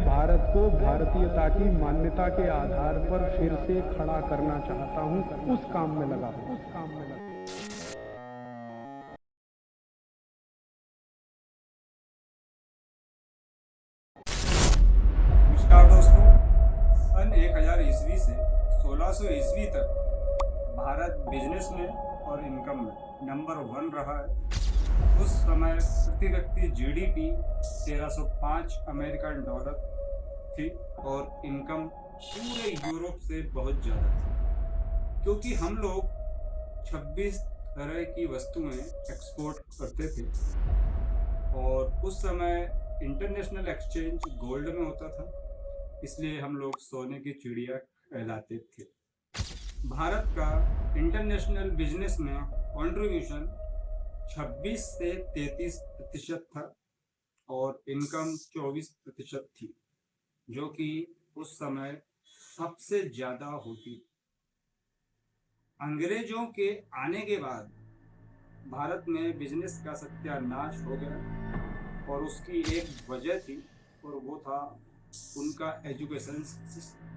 भारत को भारतीयता की मान्यता के आधार पर फिर से खड़ा करना चाहता हूं, उस काम में लगा हूं। नमस्कार दोस्तों, सन 1000 ईस्वी से 1600 ईस्वी तक भारत बिजनेस में और इनकम में नंबर 1 रहा है। उस समय प्रति व्यक्ति जीडीपी 1305 अमेरिकन डॉलर थी और इनकम पूरे यूरोप से बहुत ज़्यादा थी, क्योंकि हम लोग 26 तरह की वस्तुएं एक्सपोर्ट करते थे और उस समय इंटरनेशनल एक्सचेंज गोल्ड में होता था, इसलिए हम लोग सोने की चिड़िया कहलाते थे। भारत का इंटरनेशनल बिजनेस में कंट्रीब्यूशन 26 से 33% था और इनकम 24% थी, जो कि उस समय सबसे ज़्यादा होती। अंग्रेजों के आने के बाद भारत में बिजनेस का सत्यानाश हो गया और उसकी एक वजह थी और वो था उनका एजुकेशन सिस्टम।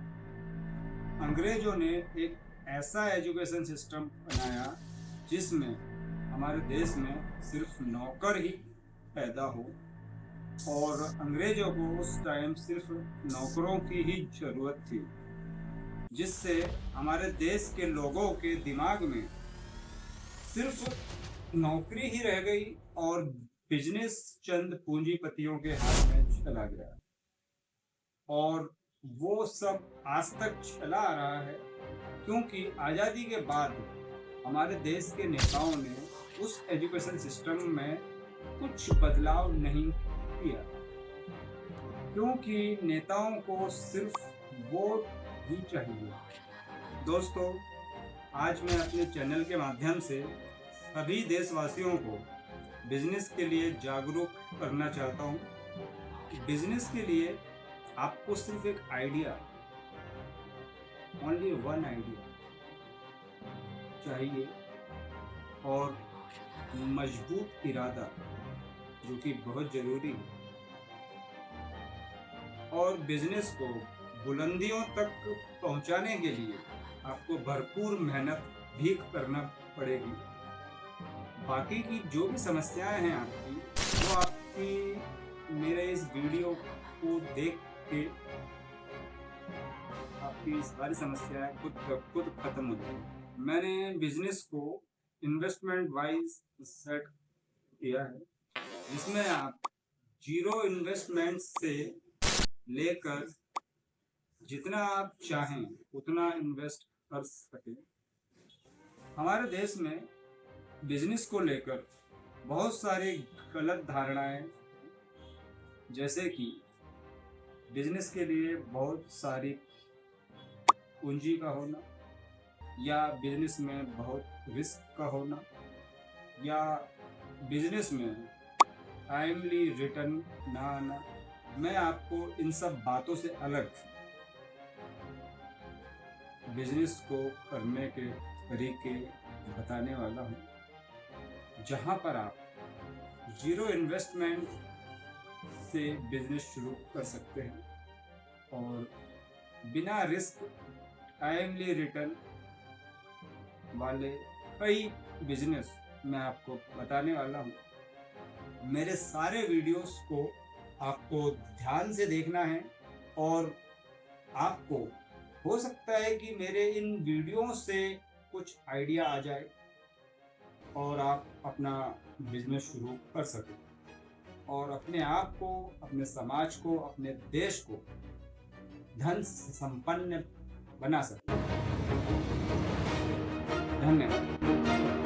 अंग्रेजों ने एक ऐसा एजुकेशन सिस्टम बनाया जिसमें हमारे देश में सिर्फ नौकर ही पैदा हो और अंग्रेजों को उस टाइम सिर्फ नौकरों की ही ज़रूरत थी, जिससे हमारे देश के लोगों के दिमाग में सिर्फ नौकरी ही रह गई और बिजनेस चंद पूंजीपतियों के हाथ में चला गया। और वो सब आज तक चला आ रहा है, क्योंकि आज़ादी के बाद हमारे देश के नेताओं ने उस एजुकेशन सिस्टम में कुछ बदलाव नहीं किया, क्योंकि नेताओं को सिर्फ वोट ही चाहिए। दोस्तों, आज मैं अपने चैनल के माध्यम से सभी देशवासियों को बिजनेस के लिए जागरूक करना चाहता हूँ। बिजनेस के लिए आपको सिर्फ एक आइडिया, ओनली वन आइडिया चाहिए और मजबूत इरादा, जो कि बहुत ज़रूरी है। और बिजनेस को बुलंदियों तक पहुंचाने के लिए आपको भरपूर मेहनत भी करना पड़ेगी। बाकी की जो भी समस्याएं हैं आपकी, वो आपकी मेरे इस वीडियो को देख के आपकी सारी समस्याएं खुद खत्म हो जाएंगी। मैंने बिजनेस को इन्वेस्टमेंट वाइज सेट किया है, जिसमें आप जीरो इन्वेस्टमेंट से लेकर जितना आप चाहें उतना इन्वेस्ट कर सकें। हमारे देश में बिजनेस को लेकर बहुत सारी गलत धारणाएं, जैसे कि बिजनेस के लिए बहुत सारी पूंजी का होना, या बिजनेस में बहुत रिस्क का होना, या बिजनेस में टाइमली रिटर्न ना आना। मैं आपको इन सब बातों से अलग बिजनेस को करने के तरीके बताने वाला हूँ, जहाँ पर आप जीरो इन्वेस्टमेंट से बिजनेस शुरू कर सकते हैं और बिना रिस्क टाइमली रिटर्न वाले कई बिजनेस मैं आपको बताने वाला हूँ। मेरे सारे वीडियोस को आपको ध्यान से देखना है और आपको हो सकता है कि मेरे इन वीडियो से कुछ आइडिया आ जाए और आप अपना बिजनेस शुरू कर सकें और अपने आप को, अपने समाज को, अपने देश को धन संपन्न बना सकें। धन्यवाद।